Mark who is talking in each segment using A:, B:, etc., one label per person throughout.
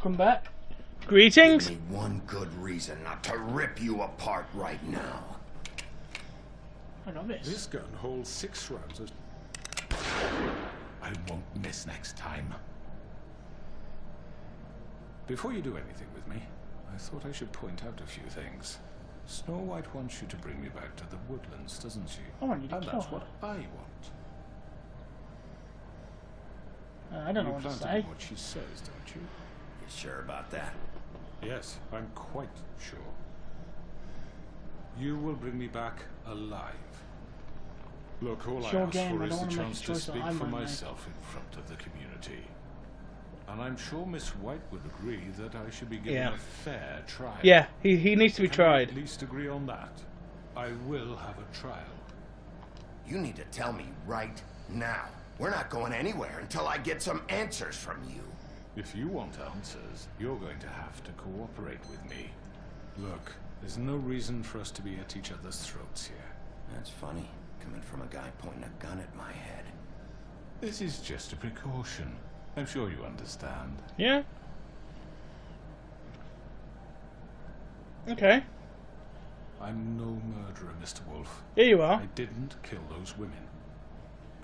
A: Welcome back.
B: Greetings.
C: Give me one good reason not to rip you apart right now.
A: I love this.
D: This gun holds 6 rounds of... I won't miss next time. Before you do anything with me, I thought I should point out a few things. Snow White wants you to bring me back to the woodlands, doesn't she?
A: I want you to
D: And
A: kill
D: that's
A: her.
D: what I want.
A: I don't know
D: You
A: what to
D: plan to
A: say.
D: do what she says, don't you?
C: You sure about that?
D: Yes, I'm quite sure. You will bring me back alive. Look, all
A: Sure
D: I ask
A: game,
D: for
A: I
D: is
A: don't
D: the
A: wanna make a
D: chance to
A: choice that
D: speak
A: I
D: for
A: might make.
D: myself in front of the community. And I'm sure Miss White would agree that I should be given
B: Yeah.
D: a fair trial.
B: Yeah, he needs to be
D: Can we
B: tried.
D: at least agree on that? I will have a trial.
C: You need to tell me right now. We're not going anywhere until I get some answers from you.
D: If you want answers, you're going to have to cooperate with me. Look, there's no reason for us to be at each other's throats here.
C: That's funny, coming from a guy pointing a gun at my head.
D: This is just a precaution. I'm sure you understand.
B: Yeah. Okay.
D: I'm no murderer, Mr. Wolf.
B: Here you are.
D: I didn't kill those women.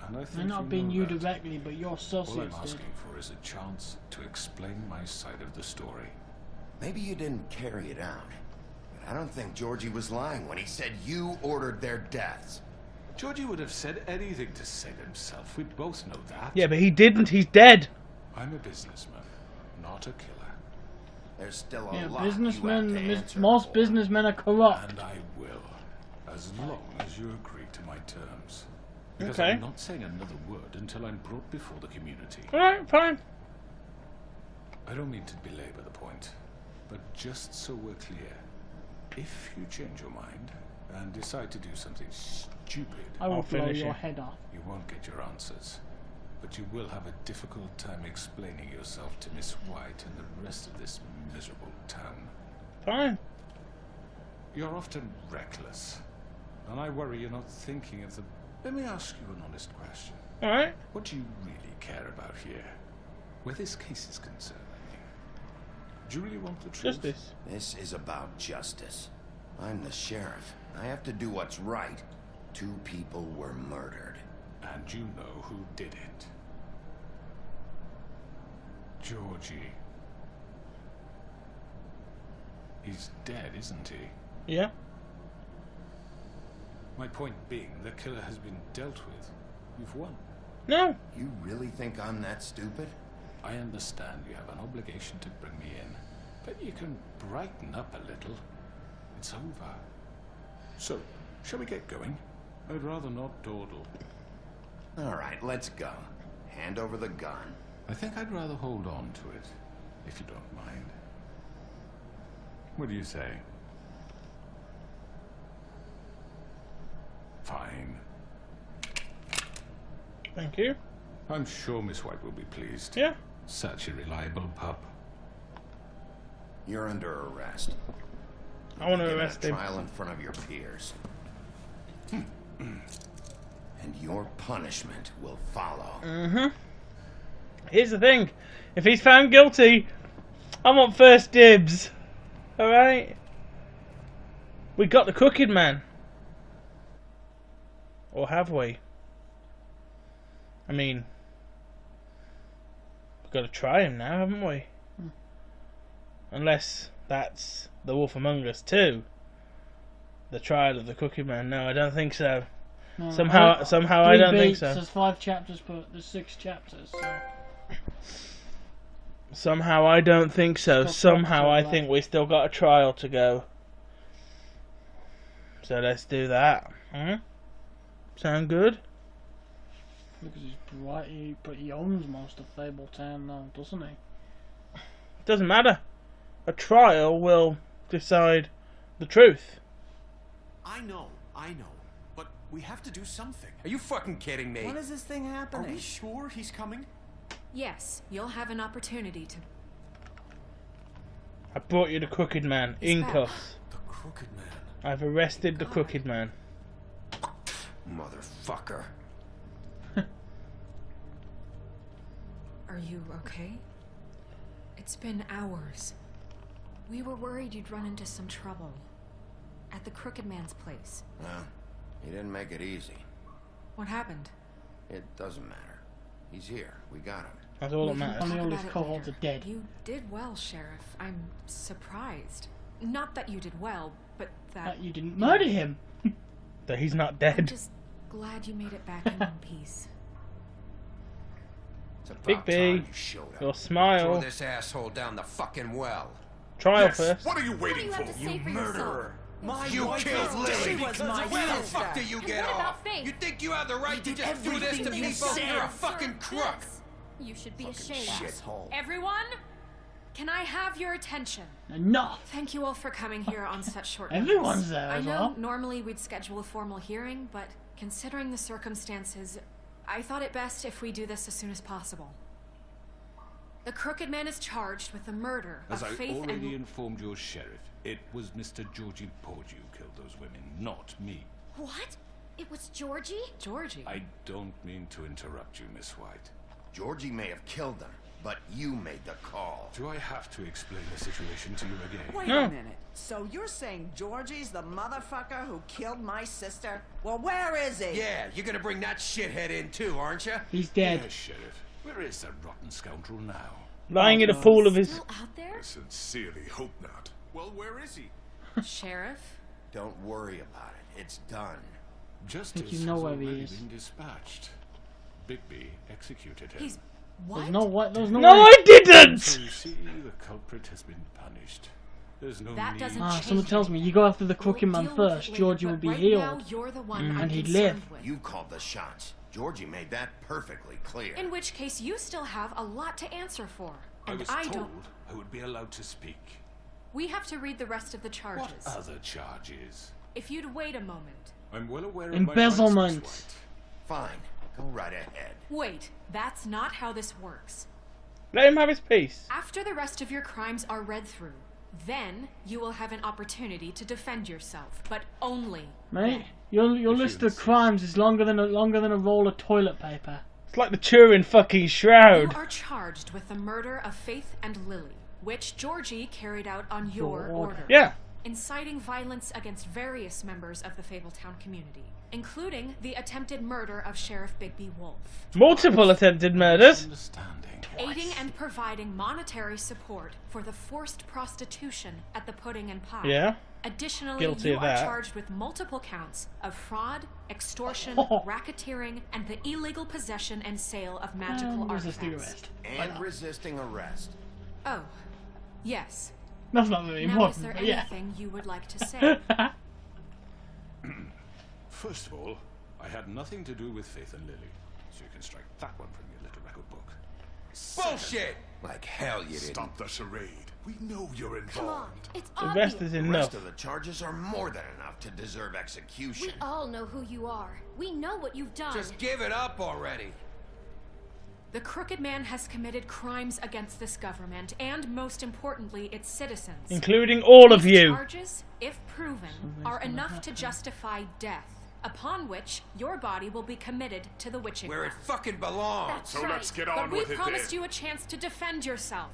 D: And I think
A: They're not
D: you
A: being
D: know
A: you
D: that.
A: directly, but your
D: All I'm
A: associates did.
D: asking for is a chance to explain my side of the story.
C: Maybe you didn't carry it out, but I don't think Georgie was lying when he said you ordered their deaths.
D: Georgie would have said anything to save himself. We both know that.
B: Yeah, but he didn't. He's dead.
D: I'm a businessman, not a killer.
C: There's still a
A: Yeah,
C: lot
A: businessmen,
C: you have to answer
A: most
C: for.
A: businessmen are corrupt.
D: And I will, as long as you agree to my terms. Because
B: Okay.
D: I'm not saying another word until I'm brought before the community.
B: Alright, fine.
D: I don't mean to belabor the point, but just so we're clear, if you change your mind and decide to do something stupid,
A: I will
B: I'll
A: blow
B: finish
A: your
B: it.
A: head off.
D: you won't get your answers. But you will have a difficult time explaining yourself to Miss White and the rest of this miserable town.
B: Fine.
D: You're often reckless, and I worry you're not thinking of the... Let me ask you an honest question.
B: Alright.
D: What do you really care about here? Where this case is concerned, I mean. Do you really want the truth?
B: Justice.
C: This is about justice. I'm the sheriff. I have to do what's right. 2 people were murdered.
D: And you know who did it. Georgie. He's dead, isn't he?
B: Yeah.
D: My point being, the killer has been dealt with. You've won.
B: No.
C: You really think I'm that stupid?
D: I understand you have an obligation to bring me in, but you can brighten up a little. It's over. So, shall we get going? I'd rather not dawdle.
C: All right, let's go. Hand over the gun.
D: I think I'd rather hold on to it, if you don't mind. What do you say? Fine.
B: Thank you.
D: I'm sure Miss White will be pleased.
B: Yeah.
D: Such a reliable pup.
C: You're under arrest.
B: I want to
C: Given
B: arrest
C: a
B: him.
C: trial in front of your peers. And your punishment will follow.
B: Here's the thing. If he's found guilty, I want first dibs. Alright? We got the Crooked Man. Or have we? I mean, we've got to try him now, haven't we? Unless that's The Wolf Among Us 2. The trial of the Crooked Man. No, I don't think so.
A: No,
B: Somehow I don't think so.
A: There's 5 chapters, but there's 6 chapters. So.
B: Somehow I don't think so.
A: Still
B: Somehow
A: got
B: I
A: to
B: think we still got a trial to go. So let's do that. Sound good?
A: Because he's bright, but he owns most of Fabletown now, doesn't he?
B: Doesn't matter. A trial will decide the truth.
E: I know. But we have to do something. Are you fucking kidding me?
F: When is this thing
E: Are
F: happening?
E: we sure he's coming?
G: Yes, you'll have an opportunity to...
B: I brought you the Crooked Man in
G: that-
B: cuffs.
E: The Crooked Man.
B: I've arrested the Crooked Man.
C: Motherfucker.
G: Are you okay? It's been hours. We were worried you'd run into some trouble. At the Crooked Man's place.
C: Well, he didn't make it easy.
G: What happened?
C: It doesn't matter. He's here. We got him.
B: That's all that
G: We can
B: matters.
A: Only
G: talk
A: all
G: about
A: his
G: it
A: cohorts
G: later.
A: are dead.
G: You did well, Sheriff. I'm surprised. Not that you did well, but that...
A: That you didn't murder him.
B: That he's not
G: I'm
B: dead.
G: just glad you made it back in one piece.
C: It's about
B: Big B,
C: time you showed up.
B: your
E: Throw
B: smile.
E: this asshole down the fucking well.
B: Trial
D: Yes,
B: first.
D: what are you
F: What do
D: waiting
F: you
D: for?
F: have to say for yourself?
H: My
E: You
H: wife
E: killed
H: was dead
E: Lily.
H: because my
E: Where the
H: sister.
E: fuck do you get
F: what about
E: off?
F: Faith?
E: You think you have the right to
H: did
E: just do this to
H: everything you
E: people?
H: said.
E: You're a fucking crook.
F: Yes. You should be
C: Fucking
F: ashamed.
C: shithole.
G: Everyone, can I have your attention?
A: Enough.
G: Thank you all for coming here on such short notice.
A: Everyone's there
G: I
A: as
G: know
A: well.
G: normally we'd schedule a formal hearing, but considering the circumstances, I thought it best if we do this as soon as possible. The Crooked Man is charged with the murder
D: As
G: of
D: I
G: Faith
D: already
G: and...
D: informed your sheriff, it was Mr. Georgie Porgy who killed those women, not me.
F: What? It was Georgie?
G: Georgie.
D: I don't mean to interrupt you, Miss White.
C: Georgie may have killed them, but you made the call.
D: Do I have to explain the situation to you again?
H: Wait
B: No.
H: a minute. So you're saying Georgie's the motherfucker who killed my sister? Well, where is he?
E: Yeah, you're gonna bring that shithead in too, aren't you?
A: He's dead.
D: Yes, Sheriff. Where is that rotten scoundrel now?
B: Lying in a pool of his.
F: Still out there?
D: Sincerely hope not.
E: Well, where is he?
G: Sheriff?
C: Don't worry about it. It's done.
D: Justice
A: you know
D: has
A: where he
D: already
A: is.
D: been dispatched. Bigby executed him.
G: He's... What?
A: There's no what. There's no.
B: No,
A: way.
B: I didn't!
D: So you see, the culprit has been punished. There's no
G: That
D: need.
G: doesn't
A: Ah,
G: change
A: someone tells me you go after the Crooked Man
G: We'll deal with
A: first.
G: it
A: Georgie
G: later,
A: will be
G: but right
A: healed.
G: now, you're the one I'm
A: And he'd
G: concerned
A: live.
G: with.
C: You called the shots. Georgie made that perfectly clear.
G: In which case, you still have a lot to answer for.
D: I
G: And
D: was
G: I
D: told
G: don't...
D: I would be allowed to speak.
G: We have to read the rest of the
D: What
G: charges.
D: other charges?
G: If you'd wait a moment.
D: I'm well aware of
A: Embezzlement.
D: my rights, Miss White.
C: Fine. Go right ahead.
G: Wait, that's not how this works.
B: Let him have his peace.
G: After the rest of your crimes are read through, then you will have an opportunity to defend yourself, but only
A: Mate, your list of crimes is longer than a roll of toilet paper.
B: It's like the Turin fucking
G: You
B: shroud.
G: are charged with the murder of Faith and Lily, which Georgie carried out on your order.
B: Yeah.
G: Inciting violence against various members of the Fabletown community, including the attempted murder of Sheriff Bigby Wolf.
B: Multiple attempted murders.
D: Understanding.
G: Aiding and providing monetary support for the forced prostitution at the Pudding and Pie.
B: Yeah.
G: Additionally,
B: Guilty
G: you
B: of
G: are
B: that.
G: charged with multiple counts of fraud, extortion, racketeering, and the illegal possession and sale of magical
A: Resisting
G: artifacts.
A: arrest.
C: And resisting arrest.
G: Oh, yes.
A: That's not very
G: Now, is
A: important.
G: there
A: But yeah.
G: anything you would like to say?
D: First of all, I had nothing to do with Faith and Lily, so you can strike that one from your little record book.
E: Bullshit! Like hell you didn't.
D: Stop the charade. We know you're involved.
F: Come on, it's
B: The
F: obvious.
B: rest is
C: The
B: enough.
C: rest of the charges are more than enough to deserve execution.
F: We all know who you are. We know what you've done.
E: Just give it up already.
G: The Crooked Man has committed crimes against this government and, most importantly, its citizens.
B: Including all of
G: These
B: you.
G: charges, if proven, are enough to justify death, upon which your body will be committed to the witching
E: Where it
G: rack.
E: fucking belongs.
F: That's
D: So
F: right.
D: let's get
G: But
D: on
G: we
D: with it
G: promised
D: then.
G: you a chance to defend yourself,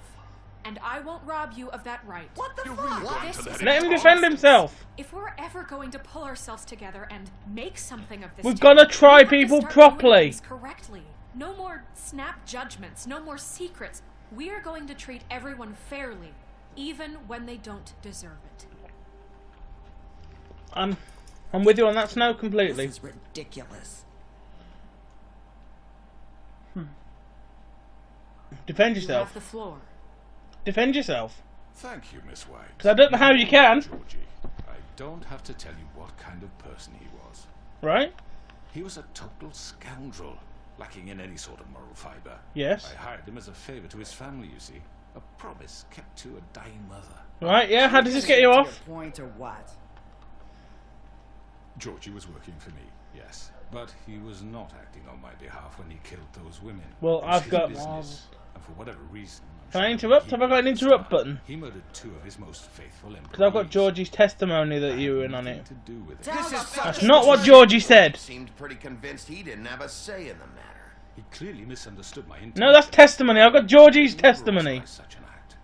G: and I won't rob you of that right.
H: What the
D: You're
H: fuck?
D: really going
G: This
D: to
G: is
D: let
B: Let
D: him
B: him
D: talk?
B: defend himself.
G: If we're ever going to pull ourselves together and make something of this,
B: We've
G: town,
B: gotta try
G: we have to
B: people
G: start doing
B: properly.
G: things correctly. No more snap judgments. No more secrets. We are going to treat everyone fairly, even when they don't deserve it.
B: I'm with you on that, Snow, completely.
H: This is ridiculous.
B: Defend
G: You have
B: yourself.
G: the floor.
B: Defend yourself.
D: Thank you, Miss White.
B: 'Cause I don't know how you can.
D: Georgie, I don't have to tell you what kind of person he was.
B: Right?
D: He was a total scoundrel, lacking in any sort of moral fiber.
B: Yes.
D: I hired him as a favor to his family, you see. A promise kept to a dying mother.
B: Right, yeah, how does this get you
H: To
B: off?
H: your point or what?
D: Georgie was working for me, yes. But he was not acting on my behalf when he killed those women.
B: Well,
D: It was
B: I've
D: his
B: got-
D: business, and for whatever reason... I'm
B: Can I
D: sure
B: interrupt?
D: he
B: Have I got an
D: was
B: interrupt
D: smart.
B: button?
D: He murdered two of his most faithful employees.
B: Because I've got Georgie's testimony that you were in on
D: Nothing
B: it.
D: to do with it.
H: Tell
C: This
H: the
C: is
H: fucking
B: That's not what Georgie said.
C: Seemed pretty convinced he didn't have a say in the matter.
D: He clearly misunderstood my intent.
B: No, that's testimony. I've got Georgie's testimony.
D: Such an act.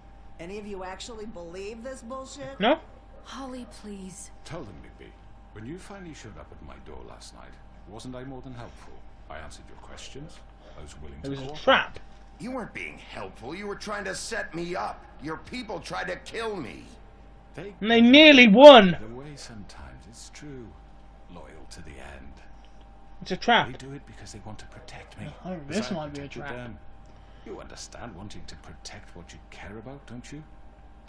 H: Any of you actually believe this bullshit?
B: No?
G: Holly, please.
D: Tell them, Bigby. When you finally showed up at my door last night, wasn't I more than helpful? I answered your questions. I was willing
B: It
D: to
B: was a
D: cooperate.
B: trap.
C: You weren't being helpful. You were trying to set me up. Your people tried to kill me.
D: They
B: And they nearly won.
D: the way sometimes, it's true. Loyal to the end.
B: It's a
D: They
B: trap.
D: do it because they want to protect me.
A: Oh,
D: as
A: this
D: I
A: might be a
D: protected
A: trap.
D: them. You understand wanting to protect what you care about, don't you?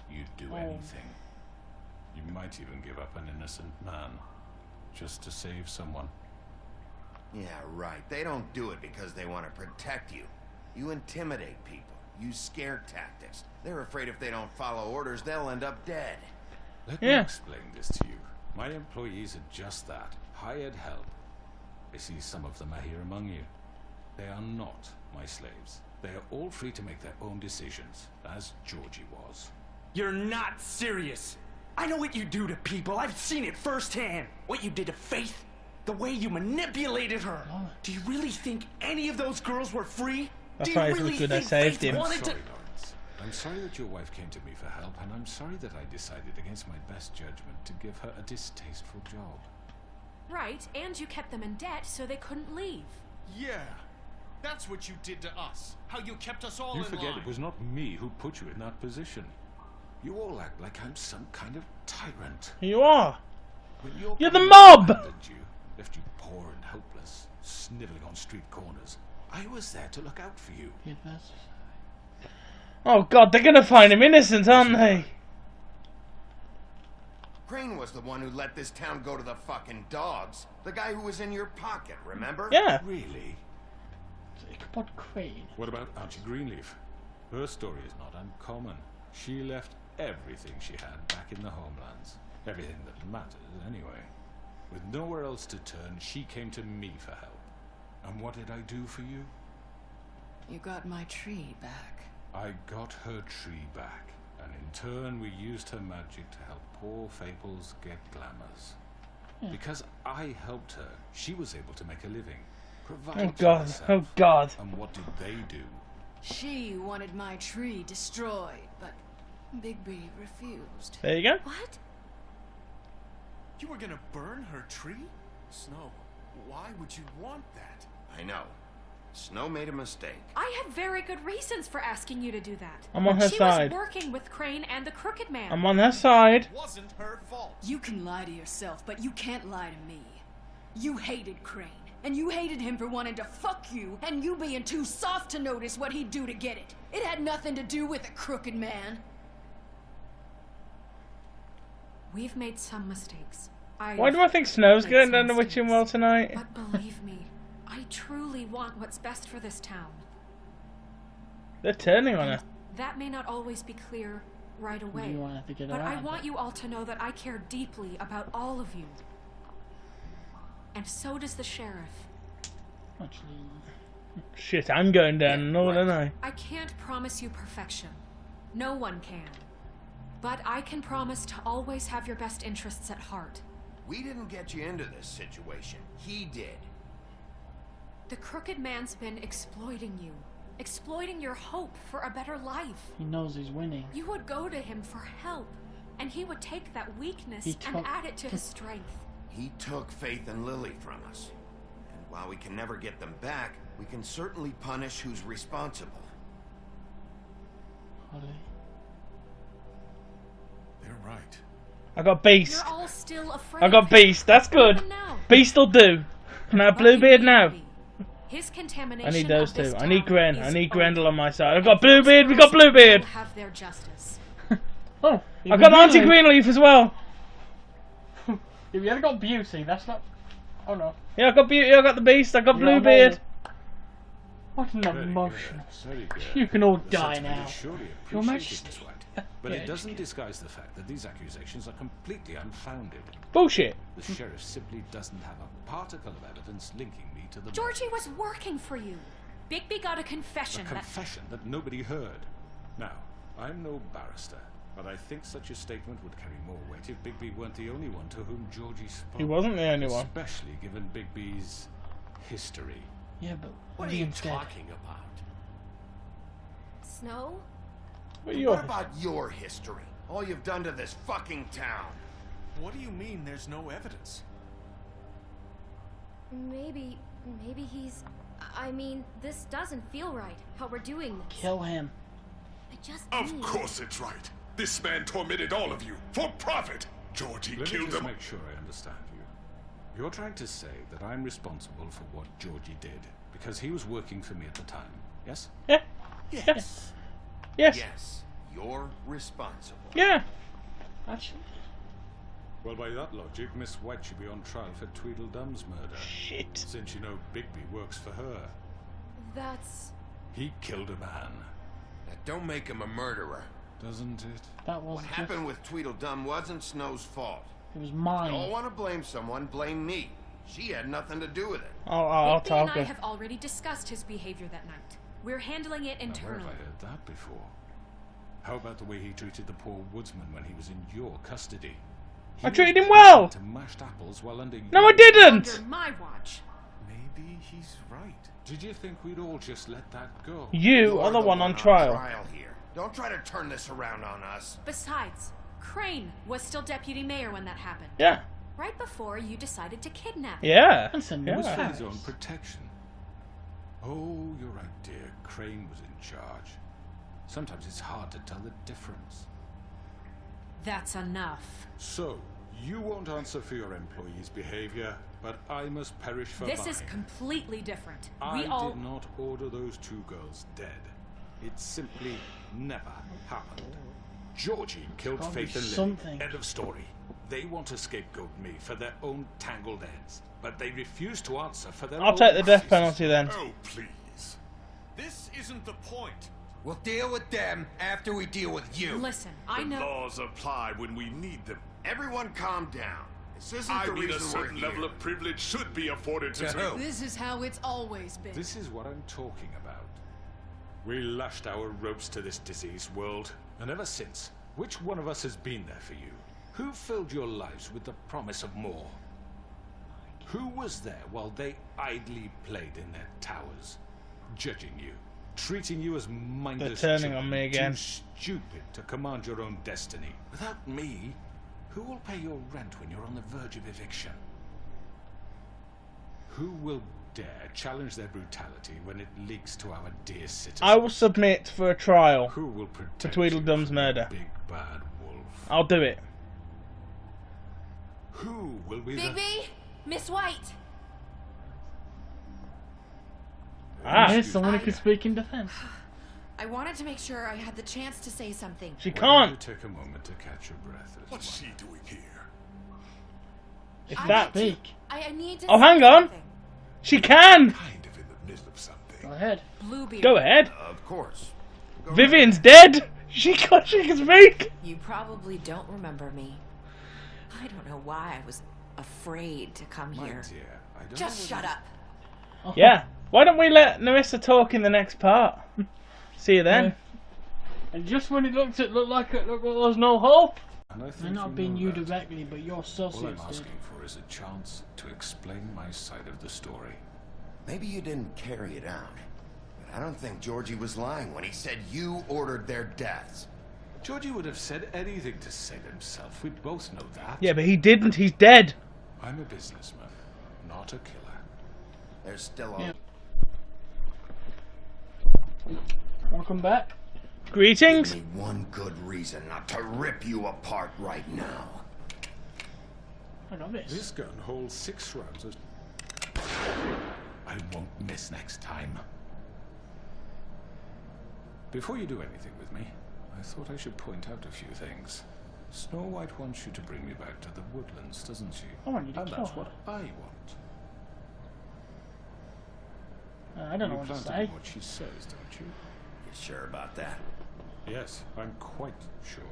D: You'd do
A: Oh.
D: anything. You might even give up an innocent man just to save someone.
C: Yeah, right. They don't do it because they want to protect you. You intimidate people. Use scare tactics. They're afraid if they don't follow orders, they'll end up dead.
D: Let me
B: Yeah.
D: explain this to you. My employees are just that. Hired help. I see some of them are here among you. They are not my slaves. They are all free to make their own decisions, as Georgie was.
I: You're not serious. I know what you do to people. I've seen it firsthand. What you did to Faith. The way you manipulated her. Do you really think any of those girls were free?
B: That's
I: Do you
B: why it was
I: really
B: good I
I: think
B: saved
I: Faith
B: him.
I: wanted
D: Sorry,
I: to...
D: Lawrence. I'm sorry that your wife came to me for help, and I'm sorry that I decided against my best judgment to give her a distasteful job.
G: Right, and you kept them in debt so they couldn't leave.
E: Yeah. That's what you did to us. How you kept us all
D: You
E: in
D: forget
E: line.
D: it was not me who put you in that position. You all act like I'm some kind of tyrant.
B: You are.
D: When your
B: You're the
D: police
B: mob!
D: abandoned you, left you poor and helpless, sniveling on street corners. I was there to look out for you.
A: Yeah, that's...
B: Oh god, they're gonna find him innocent, aren't they?
C: Crane was the one who let this town go to the fucking dogs. The guy who was in your pocket, remember?
B: Yeah.
D: Really?
A: Ichabod Crane.
D: What about Auntie Greenleaf? Her story is not uncommon. She left everything she had back in the homelands. Everything that mattered, anyway. With nowhere else to turn, she came to me for help. And what did I do for you?
G: You got my tree back.
D: I got her tree back, and in turn we used her magic to help poor Fables get glamours. Because I helped her, she was able to make a living. Provide
B: Oh
D: for
B: god,
D: herself.
B: oh god.
D: And what did they do?
J: She wanted my tree destroyed, but Bigby refused.
B: There you go.
G: What?
E: You were gonna burn her tree? Snow, why would you want that?
C: I know. Snow made a mistake.
G: I had very good reasons for asking you to do that.
B: I'm on her
G: she
B: side.
G: was working with Crane and the Crooked Man.
B: I'm on her side.
E: It wasn't her fault.
J: You can lie to yourself, but you can't lie to me. You hated Crane, and you hated him for wanting to fuck you, and you being too soft to notice what he'd do to get it. It had nothing to do with a Crooked Man.
G: We've made some mistakes.
B: Why do I think Snow's
G: made
B: going
G: some
B: down the witching well
G: mistakes.
B: tonight?
G: But believe me, I truly want what's best for this town.
B: They're turning on her.
G: That may not always be clear right away,
A: You want to get
G: but I
A: around
G: want
A: it.
G: you all to know that I care deeply about all of you. And so does the sheriff.
A: Actually,
B: Shit, I'm going down another, aren't I?
G: I can't promise you perfection. No one can. But I can promise to always have your best interests at heart.
C: We didn't get you into this situation. He did.
G: The Crooked Man's been exploiting you. Exploiting your hope for a better life.
A: he knows he's winning.
G: You would go to him for help, and he would take that weakness
A: He
G: and
A: took-
G: add it to his strength.
C: He took Faith and Lily from us. And while we can never get them back, we can certainly punish who's responsible.
A: Holly.
E: They're right.
B: I got Beast.
G: You're all still afraid
B: I got
G: of him.
B: Beast. That's good.
G: Even now.
B: Beast will do. Can I have
G: But you
B: Bluebeard
G: need
B: now?
G: me. His contamination
B: I need those
G: of this
B: two. I need
G: town
B: Gren. I
G: is
B: need Grendel
G: over.
B: on my side. I've
G: And
B: got
G: those
B: Bluebeard. We got
G: girls
B: Bluebeard.
G: will have their justice.
A: Oh,
B: I got Auntie Greenleaf as well.
A: If you had got Beauty, that's not... Oh no.
B: Yeah, I got Beauty. I got the Beast. I got
A: You got
B: Bluebeard.
A: What an
D: Very good,
A: emotion.
D: very good.
A: You can all
D: The
A: die
D: sentiment
A: now.
D: is surely
A: Your
D: appreciated,
A: Majesty.
D: Miss White. But
A: Yeah,
D: it doesn't
A: just-
D: disguise the fact that these accusations are completely unfounded.
B: Bullshit.
D: The sheriff simply doesn't have a particle of evidence linking me to the
G: Georgie was working for you. Bigby got a confession
D: a
G: that...
D: confession that nobody heard. Now, I'm no barrister, but I think such a statement would carry more weight if Bigby weren't the only one to whom Georgie spoke.
B: He wasn't the only one.
D: Especially given Bigby's history.
A: Yeah, but
E: What are you
A: Liam's dead.
E: talking about?
F: Snow?
B: What, your
C: What about your history? All you've done to this fucking town.
E: What do you mean there's no evidence?
F: Maybe he's... I mean, this doesn't feel right, how we're doing this.
A: Kill him.
F: I just
K: Of
F: need...
K: course it's right. This man tormented all of you for profit. Georgie
D: Let me
K: killed
D: just
K: him.
D: make sure I understand you. You're trying to say that I'm responsible for what Georgie did because he was working for me at the time, yes?
B: Yeah.
E: Yes.
B: Yes.
C: Yes, you're responsible.
B: Yeah.
A: Actually,
D: Well, by that logic, Miss White should be on trial for Tweedledum's murder.
B: Shit.
D: Since you know Bigby works for her.
F: That's...
D: He killed a man,
C: That don't make him a murderer.
D: doesn't it?
A: that
C: What
A: wasn't
C: happened with Tweedledum wasn't Snow's fault.
A: it was
C: You all
A: mine.
C: want to blame someone, blame me. She had nothing to do with it.
B: I'll
G: Bigby
B: talk
G: and I
B: her.
G: have already discussed his behavior that night. We're handling it
D: Now, where
G: internally.
D: have I heard that before? How about the way he treated the poor woodsman when he was in your custody? He
B: I
D: was
B: treated him well!
D: To mashed apples while under
B: No, I
D: your-
B: didn't!
G: Under my watch.
E: Maybe he's right.
D: Did you think we'd all just let that go?
B: You are the one on trial.
C: Here. Don't try to turn this around on us.
G: Besides, Crane was still deputy mayor when that happened.
B: Yeah.
G: Right before you decided to kidnap him.
B: Yeah.
A: Listen,
D: It was
B: Yeah.
D: for his own protection. Oh, you're right, dear. Crane was in charge. Sometimes it's hard to tell the difference.
G: That's enough.
D: So, you won't answer for your employees' behavior, but I must perish for
G: This
D: mine.
G: is completely different.
D: I
G: We all...
D: did not order those two girls dead. It simply never happened. Georgie killed
A: gotta
D: Faith
A: be
D: and Lily.
A: something.
D: End of story. They want to scapegoat me for their own tangled ends, but they refuse to answer for their
B: I'll
D: own
B: take the death
D: crimes.
B: penalty then.
K: Oh, please.
E: This isn't the point.
C: We'll deal with them after we deal with you.
G: Listen, I
K: The
G: know...
K: laws apply when we need them.
C: Everyone calm down. This isn't
K: I
C: the
K: mean, a
C: reason we're
K: certain
C: here.
K: level of privilege should be afforded to
C: To who?
J: This is how it's always been.
D: This is what I'm talking about. We lashed our ropes to this diseased world, and ever since, which one of us has been there for you? Who filled your lives with the promise of more? Who was there while they idly played in their towers, judging you, treating you as mindless
B: They're turning
D: children,
B: on me again.
D: too stupid to command your own destiny? Without me, who will pay your rent when you're on the verge of eviction? Who will dare challenge their brutality when it leaks to our dear citizens?
B: I will submit for a trial
D: Who will
B: for
D: protect
B: Tweedledum's
D: you from
B: murder.
D: the big bad wolf?
B: I'll do it.
D: Who will be
F: Bigby! Miss White!
B: Ah,
A: Here's someone who can speak in defense.
H: I wanted to make sure I had the chance to say something.
B: she
D: Why don't you
B: can't.
D: take a moment to catch your breath? little
K: What's
D: one?
K: she doing here?
B: If
H: I
B: that.
H: need to-
A: Speak.
H: I need to
B: Oh,
H: say
B: hang on.
H: something.
B: She can.
K: Kind of in the middle of something.
A: Go ahead.
G: Bluebeard.
B: Go ahead.
C: Of course. Go
B: Vivian's dead. She can speak.
L: You probably don't remember me. I don't know why I was afraid to come
D: My
L: here.
D: dear, I don't
L: Just
D: know
L: shut up.
A: Oh,
B: Yeah. Why don't we let Narissa talk in the next part? See you then.
A: And just when it looked like there was no hope,
D: And I
A: they're
D: think
A: not
D: you
A: being
D: know
A: you
D: that.
A: directly, but your
D: All I'm
A: associates did.
D: asking for is a chance to explain my side of the story.
C: Maybe you didn't carry it out. But I don't think Georgie was lying when he said you ordered their deaths.
D: Georgie would have said anything to save himself. We both know that.
B: Yeah, but he didn't. He's dead.
D: I'm a businessman, not a killer.
C: There's still a...
A: Yeah. Welcome back.
B: Greetings.
C: Give me one good reason not to rip you apart right now.
A: I got this.
D: This gun holds 6 rounds of... I won't miss next time. Before you do anything with me, I thought I should point out a few things. Snow White wants you to bring me back to the woodlands, doesn't she?
A: I want you to
D: And
A: kill
D: that's
A: her.
D: what I want.
A: I don't know
D: You
A: what to
D: plan
A: say.
D: do what she says, don't you?
C: You sure about that?
D: Yes, I'm quite sure.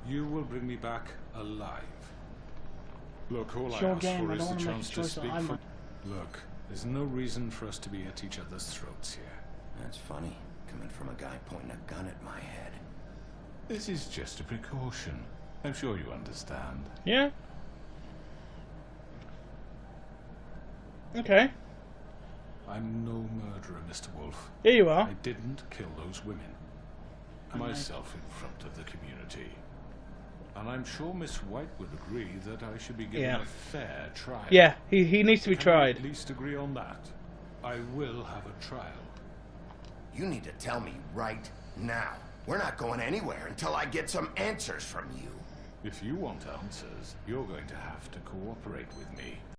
D: You will bring me back alive. Look, all
A: It's
D: I
A: your
D: ask
A: game,
D: for
A: I
D: is
A: don't
D: the
A: wanna make a
D: chance to
A: choice that
D: speak
A: I'm
D: for...
A: not.
D: Look, there's no reason for us to be at each other's throats here.
C: That's funny, coming from a guy pointing a gun at my head.
D: This is just a precaution. I'm sure you understand.
B: Yeah. Okay.
D: I'm no murderer, Mr. Wolf.
B: Here you are.
D: I didn't kill those women. myself in front of the community. And I'm sure Miss White would agree that I should be given a fair trial.
B: Yeah, he needs to be tried.
D: Can we at least agree on that? I will have a trial.
C: You need to tell me right now. We're not going anywhere until I get some answers from you.
D: If you want answers, you're going to have to cooperate with me.